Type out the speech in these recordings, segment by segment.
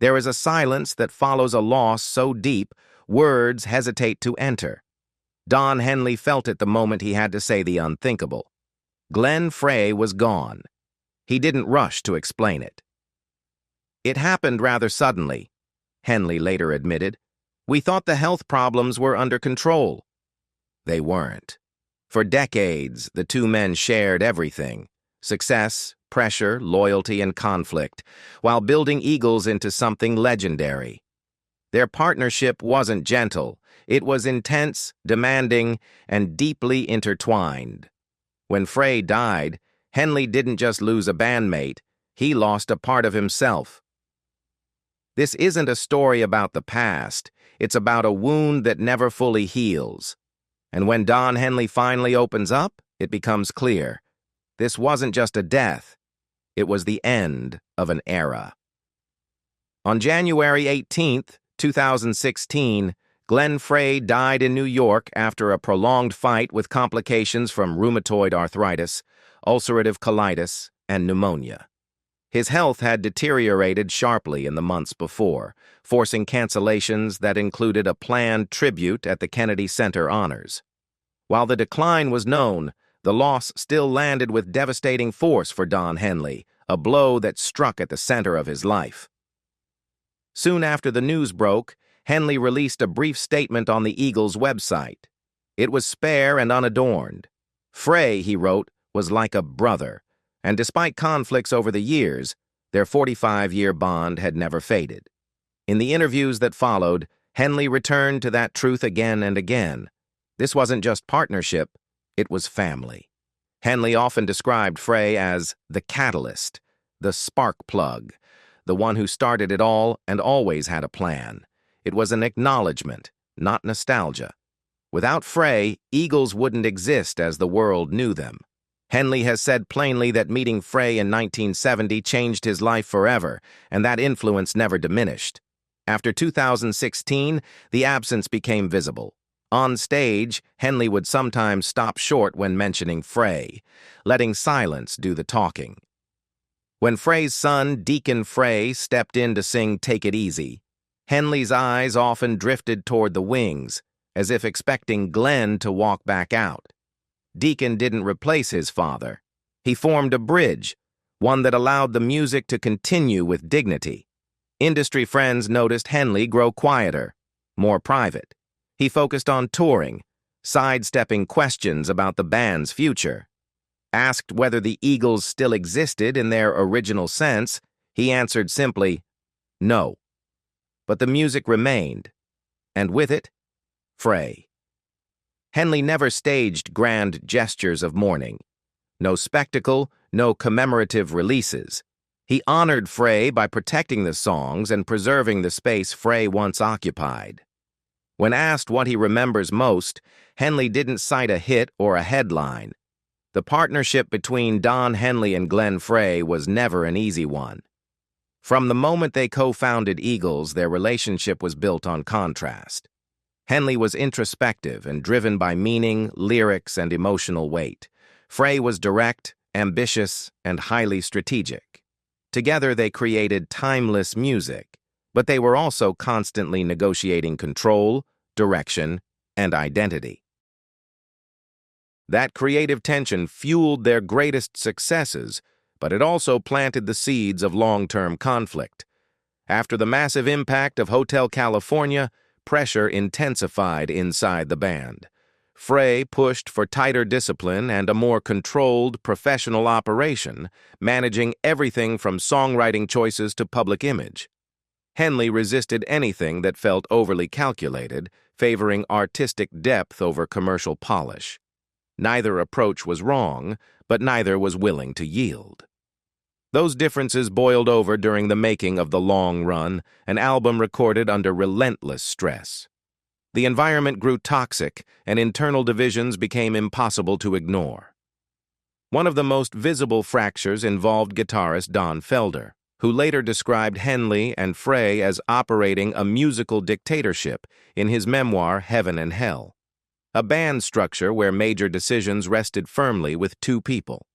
There is a silence that follows a loss so deep, words hesitate to enter. Don Henley felt it the moment he had to say the unthinkable. Glenn Frey was gone. He didn't rush to explain it. It happened rather suddenly, Henley later admitted. We thought the health problems were under control. They weren't. For decades, the two men shared everything: success, pressure, loyalty, and conflict, while building Eagles into something legendary. Their partnership wasn't gentle. It was intense, demanding, and deeply intertwined. When Frey died, Henley didn't just lose a bandmate, he lost a part of himself. This isn't a story about the past, it's about a wound that never fully heals. And when Don Henley finally opens up, it becomes clear. This wasn't just a death, it was the end of an era. On January 18, 2016, Glenn Frey died in New York after a prolonged fight with complications from rheumatoid arthritis, ulcerative colitis, and pneumonia. His health had deteriorated sharply in the months before, forcing cancellations that included a planned tribute at the Kennedy Center Honors. While the decline was known, the loss still landed with devastating force for Don Henley, a blow that struck at the center of his life. Soon after the news broke, Henley released a brief statement on the Eagles' website. It was spare and unadorned. Frey, he wrote, was like a brother, and despite conflicts over the years, their 45-year bond had never faded. In the interviews that followed, Henley returned to that truth again and again. This wasn't just partnership, it was family. Henley often described Frey as the catalyst, the spark plug, the one who started it all and always had a plan. It was an acknowledgement, not nostalgia. Without Frey, Eagles wouldn't exist as the world knew them. Henley has said plainly that meeting Frey in 1970 changed his life forever, and that influence never diminished. After 2016, the absence became visible. On stage, Henley would sometimes stop short when mentioning Frey, letting silence do the talking. When Frey's son, Deacon Frey, stepped in to sing Take It Easy, Henley's eyes often drifted toward the wings, as if expecting Glenn to walk back out. Deacon didn't replace his father. He formed a bridge, one that allowed the music to continue with dignity. Industry friends noticed Henley grow quieter, more private. He focused on touring, sidestepping questions about the band's future. Asked whether the Eagles still existed in their original sense, he answered simply, no. But the music remained, and with it, Frey. Henley never staged grand gestures of mourning. No spectacle, no commemorative releases. He honored Frey by protecting the songs and preserving the space Frey once occupied. When asked what he remembers most, Henley didn't cite a hit or a headline. The partnership between Don Henley and Glenn Frey was never an easy one. From the moment they co-founded Eagles, their relationship was built on contrast. Henley was introspective and driven by meaning, lyrics, and emotional weight. Frey was direct, ambitious, and highly strategic. Together they created timeless music, but they were also constantly negotiating control, direction, and identity. That creative tension fueled their greatest successes, but it also planted the seeds of long-term conflict. After the massive impact of Hotel California, pressure intensified inside the band. Frey pushed for tighter discipline and a more controlled, professional operation, managing everything from songwriting choices to public image. Henley resisted anything that felt overly calculated, favoring artistic depth over commercial polish. Neither approach was wrong, but neither was willing to yield. Those differences boiled over during the making of The Long Run, an album recorded under relentless stress. The environment grew toxic, and internal divisions became impossible to ignore. One of the most visible fractures involved guitarist Don Felder, who later described Henley and Frey as operating a musical dictatorship in his memoir Heaven and Hell, a band structure where major decisions rested firmly with two people.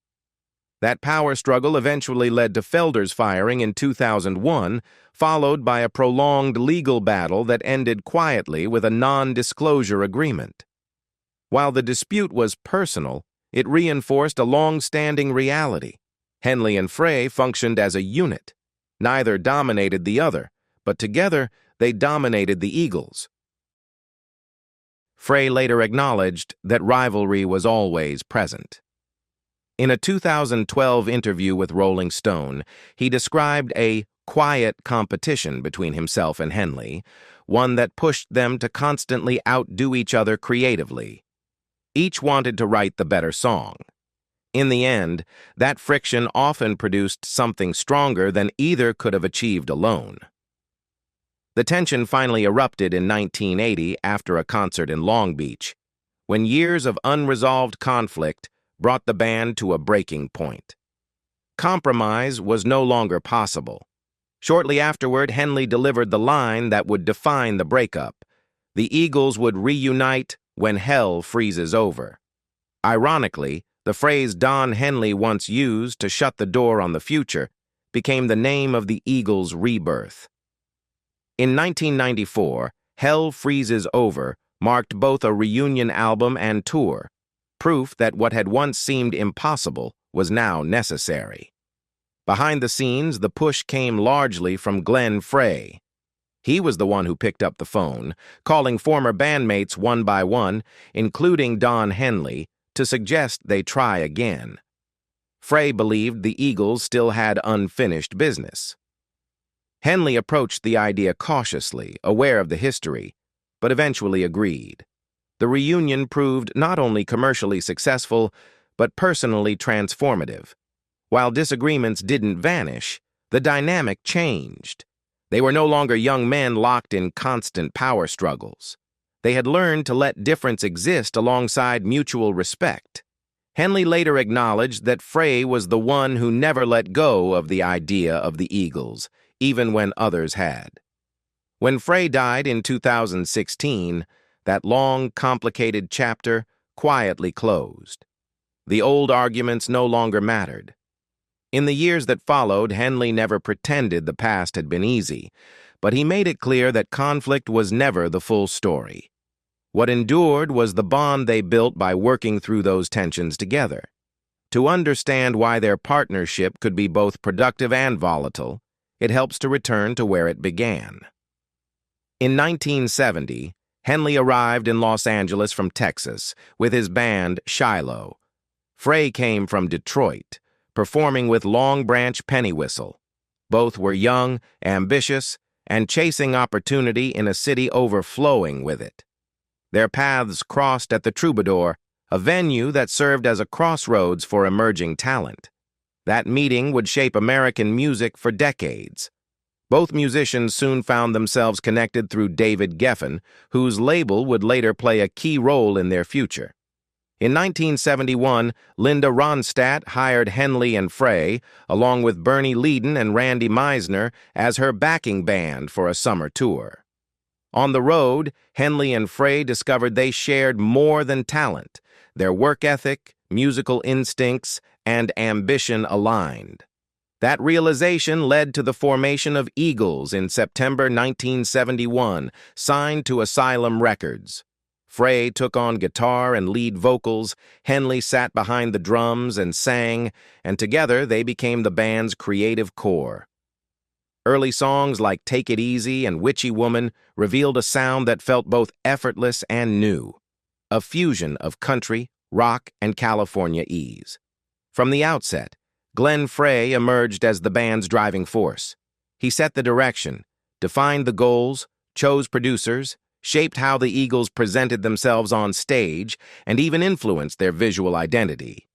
That power struggle eventually led to Felder's firing in 2001, followed by a prolonged legal battle that ended quietly with a non-disclosure agreement. While the dispute was personal, it reinforced a long-standing reality. Henley and Frey functioned as a unit. Neither dominated the other, but together they dominated the Eagles. Frey later acknowledged that rivalry was always present. In a 2012 interview with Rolling Stone, he described a quiet competition between himself and Henley, one that pushed them to constantly outdo each other creatively. Each wanted to write the better song. In the end, that friction often produced something stronger than either could have achieved alone. The tension finally erupted in 1980 after a concert in Long Beach, when years of unresolved conflict brought the band to a breaking point. Compromise was no longer possible. Shortly afterward, Henley delivered the line that would define the breakup. The Eagles would reunite when hell freezes over. Ironically, the phrase Don Henley once used to shut the door on the future became the name of the Eagles' rebirth. In 1994, Hell Freezes Over marked both a reunion album and tour, proof that what had once seemed impossible was now necessary. Behind the scenes, the push came largely from Glenn Frey. He was the one who picked up the phone, calling former bandmates one by one, including Don Henley, to suggest they try again. Frey believed the Eagles still had unfinished business. Henley approached the idea cautiously, aware of the history, but eventually agreed. The reunion proved not only commercially successful, but personally transformative. While disagreements didn't vanish, the dynamic changed. They were no longer young men locked in constant power struggles. They had learned to let difference exist alongside mutual respect. Henley later acknowledged that Frey was the one who never let go of the idea of the Eagles, even when others had. When Frey died in 2016, that long, complicated chapter quietly closed. The old arguments no longer mattered. In the years that followed, Henley never pretended the past had been easy, but he made it clear that conflict was never the full story. What endured was the bond they built by working through those tensions together. To understand why their partnership could be both productive and volatile, it helps to return to where it began. In 1970, Henley arrived in Los Angeles from Texas with his band Shiloh. Frey came from Detroit, performing with Long Branch Pennywhistle. Both were young, ambitious, and chasing opportunity in a city overflowing with it. Their paths crossed at the Troubadour, a venue that served as a crossroads for emerging talent. That meeting would shape American music for decades. Both musicians soon found themselves connected through David Geffen, whose label would later play a key role in their future. In 1971, Linda Ronstadt hired Henley and Frey, along with Bernie Leadon and Randy Meisner, as her backing band for a summer tour. On the road, Henley and Frey discovered they shared more than talent. Their work ethic, musical instincts, and ambition aligned. That realization led to the formation of Eagles in September 1971, signed to Asylum Records. Frey took on guitar and lead vocals, Henley sat behind the drums and sang, and together they became the band's creative core. Early songs like Take It Easy and Witchy Woman revealed a sound that felt both effortless and new, a fusion of country, rock, and California ease. From the outset, Glenn Frey emerged as the band's driving force. He set the direction, defined the goals, chose producers, shaped how the Eagles presented themselves on stage, and even influenced their visual identity.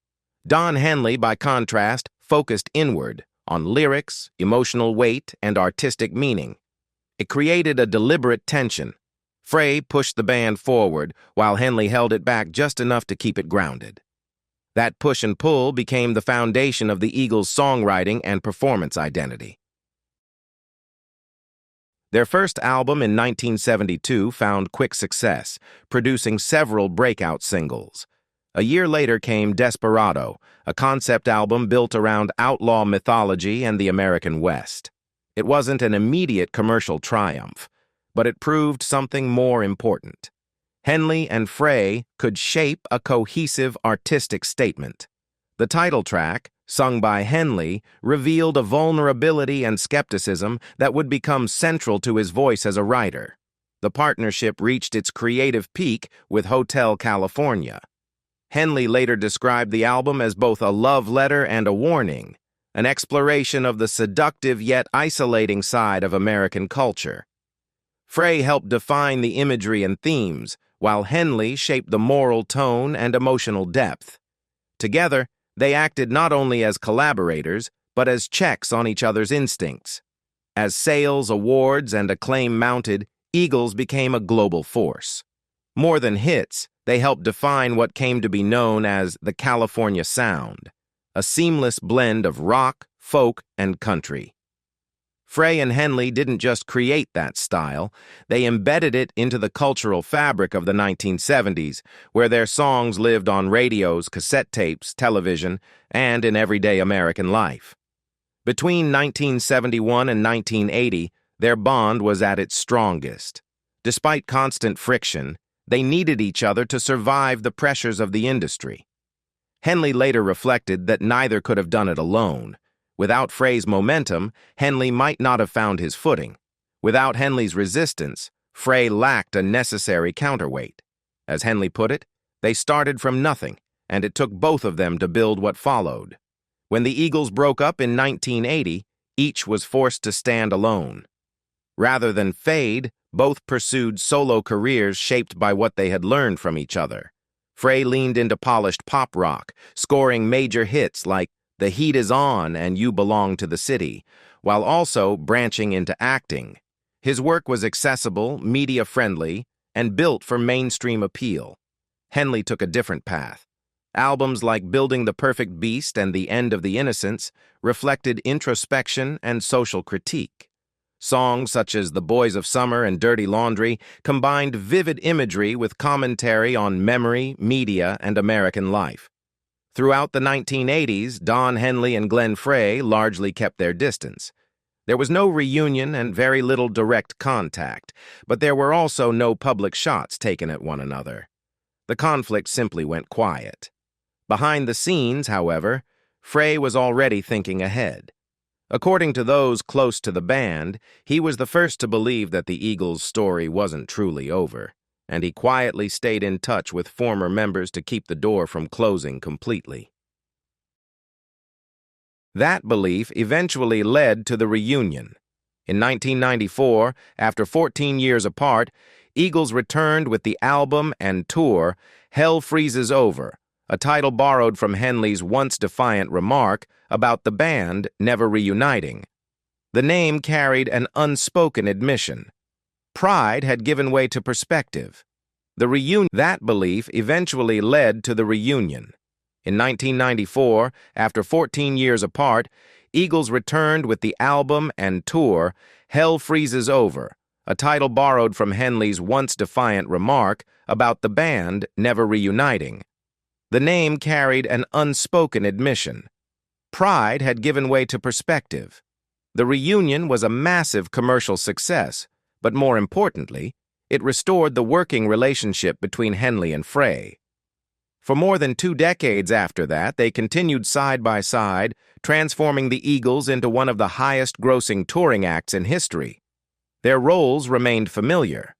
Don Henley, by contrast, focused inward, on lyrics, emotional weight, and artistic meaning. It created a deliberate tension. Frey pushed the band forward, while Henley held it back just enough to keep it grounded. That push and pull became the foundation of the Eagles' songwriting and performance identity. Their first album in 1972 found quick success, producing several breakout singles. A year later came Desperado, a concept album built around outlaw mythology and the American West. It wasn't an immediate commercial triumph, but it proved something more important. Henley and Frey could shape a cohesive artistic statement. The title track, sung by Henley, revealed a vulnerability and skepticism that would become central to his voice as a writer. The partnership reached its creative peak with Hotel California. Henley later described the album as both a love letter and a warning, an exploration of the seductive yet isolating side of American culture. Frey helped define the imagery and themes, while Henley shaped the moral tone and emotional depth. Together, they acted not only as collaborators, but as checks on each other's instincts. As sales, awards, and acclaim mounted, Eagles became a global force. More than hits, they helped define what came to be known as the California Sound, a seamless blend of rock, folk, and country. Frey and Henley didn't just create that style, they embedded it into the cultural fabric of the 1970s, where their songs lived on radios, cassette tapes, television, and in everyday American life. Between 1971 and 1980, their bond was at its strongest. Despite constant friction, they needed each other to survive the pressures of the industry. Henley later reflected that neither could have done it alone. Without Frey's momentum, Henley might not have found his footing. Without Henley's resistance, Frey lacked a necessary counterweight. As Henley put it, they started from nothing, and it took both of them to build what followed. When the Eagles broke up in 1980, each was forced to stand alone. Rather than fade, both pursued solo careers shaped by what they had learned from each other. Frey leaned into polished pop rock, scoring major hits like The Heat Is On and You Belong to the City, while also branching into acting. His work was accessible, media-friendly, and built for mainstream appeal. Henley took a different path. Albums like Building the Perfect Beast and The End of the Innocents reflected introspection and social critique. Songs such as The Boys of Summer and Dirty Laundry combined vivid imagery with commentary on memory, media, and American life. Throughout the 1980s, Don Henley and Glenn Frey largely kept their distance. There was no reunion and very little direct contact, but there were also no public shots taken at one another. The conflict simply went quiet. Behind the scenes, however, Frey was already thinking ahead. According to those close to the band, he was the first to believe that the Eagles' story wasn't truly over, and he quietly stayed in touch with former members to keep the door from closing completely. That belief eventually led to the reunion. In 1994, after 14 years apart, Eagles returned with the album and tour Hell Freezes Over, a title borrowed from Henley's once defiant remark about the band never reuniting. The name carried an unspoken admission. Pride had given way to perspective. That belief eventually led to the reunion. In 1994, after 14 years apart, Eagles returned with the album and tour Hell Freezes Over, a title borrowed from Henley's once defiant remark about the band never reuniting. The name carried an unspoken admission. Pride had given way to perspective. The reunion was a massive commercial success, but more importantly, it restored the working relationship between Henley and Frey. For more than 2 decades after that, they continued side by side, transforming the Eagles into one of the highest-grossing touring acts in history. Their roles remained familiar.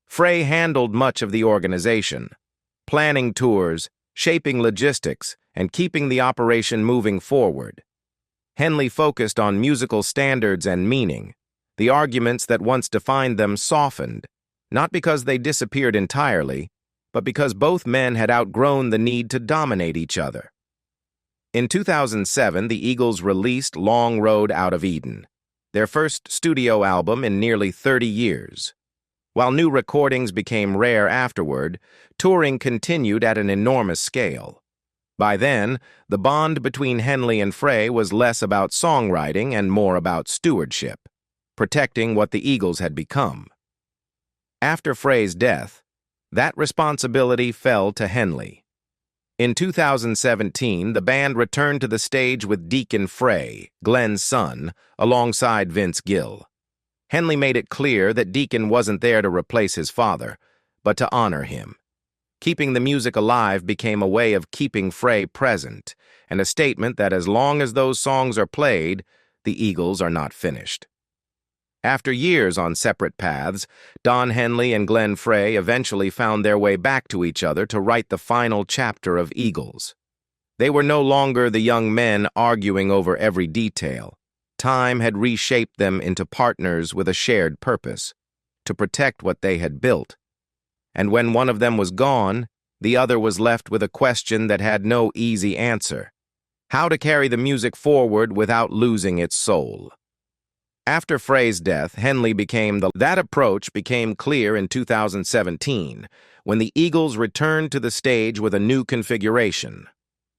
Frey handled much of the organization, planning tours, shaping logistics, and keeping the operation moving forward. Henley focused on musical standards and meaning. The arguments that once defined them softened, not because they disappeared entirely, but because both men had outgrown the need to dominate each other. In 2007, the Eagles released Long Road Out of Eden, their first studio album in nearly 30 years. While new recordings became rare afterward, touring continued at an enormous scale. By then, the bond between Henley and Frey was less about songwriting and more about stewardship, protecting what the Eagles had become. After Frey's death, that responsibility fell to Henley. In 2017, the band returned to the stage with Deacon Frey, Glenn's son, alongside Vince Gill. Henley made it clear that Deacon wasn't there to replace his father, but to honor him. Keeping the music alive became a way of keeping Frey present, and a statement that as long as those songs are played, the Eagles are not finished. After years on separate paths, Don Henley and Glenn Frey eventually found their way back to each other to write the final chapter of Eagles. They were no longer the young men arguing over every detail. Time had reshaped them into partners with a shared purpose, to protect what they had built. And when one of them was gone, the other was left with a question that had no easy answer: how to carry the music forward without losing its soul. After Frey's death, Henley That approach became clear in 2017, when the Eagles returned to the stage with a new configuration.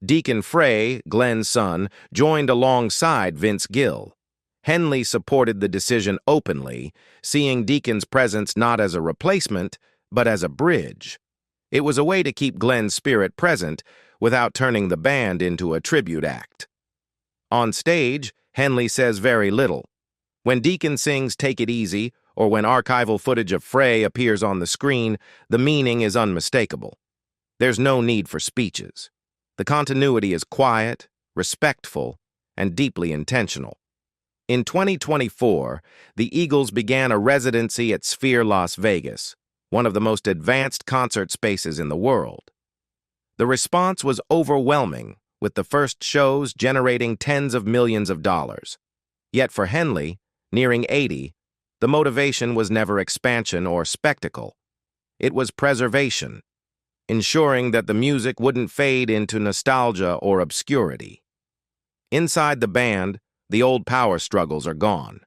Deacon Frey, Glenn's son, joined alongside Vince Gill. Henley supported the decision openly, seeing Deacon's presence not as a replacement, but as a bridge. It was a way to keep Glenn's spirit present without turning the band into a tribute act. On stage, Henley says very little. When Deacon sings "Take It Easy," or when archival footage of Frey appears on the screen, the meaning is unmistakable. There's no need for speeches. The continuity is quiet, respectful, and deeply intentional. In 2024, the Eagles began a residency at Sphere Las Vegas, one of the most advanced concert spaces in the world. The response was overwhelming, with the first shows generating tens of millions of dollars. Yet for Henley, nearing 80, the motivation was never expansion or spectacle. It was preservation, ensuring that the music wouldn't fade into nostalgia or obscurity. Inside the band, the old power struggles are gone.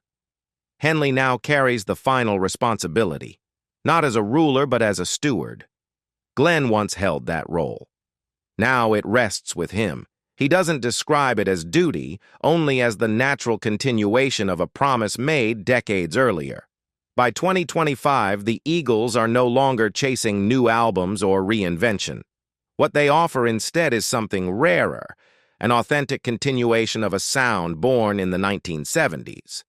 Henley now carries the final responsibility, not as a ruler but as a steward. Glenn once held that role. Now it rests with him. He doesn't describe it as duty, only as the natural continuation of a promise made decades earlier. By 2025, the Eagles are no longer chasing new albums or reinvention. What they offer instead is something rarer, an authentic continuation of a sound born in the 1970s.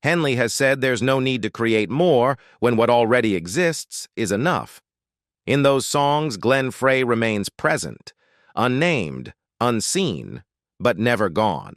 Henley has said there's no need to create more when what already exists is enough. In those songs, Glenn Frey remains present, unnamed, unseen, but never gone.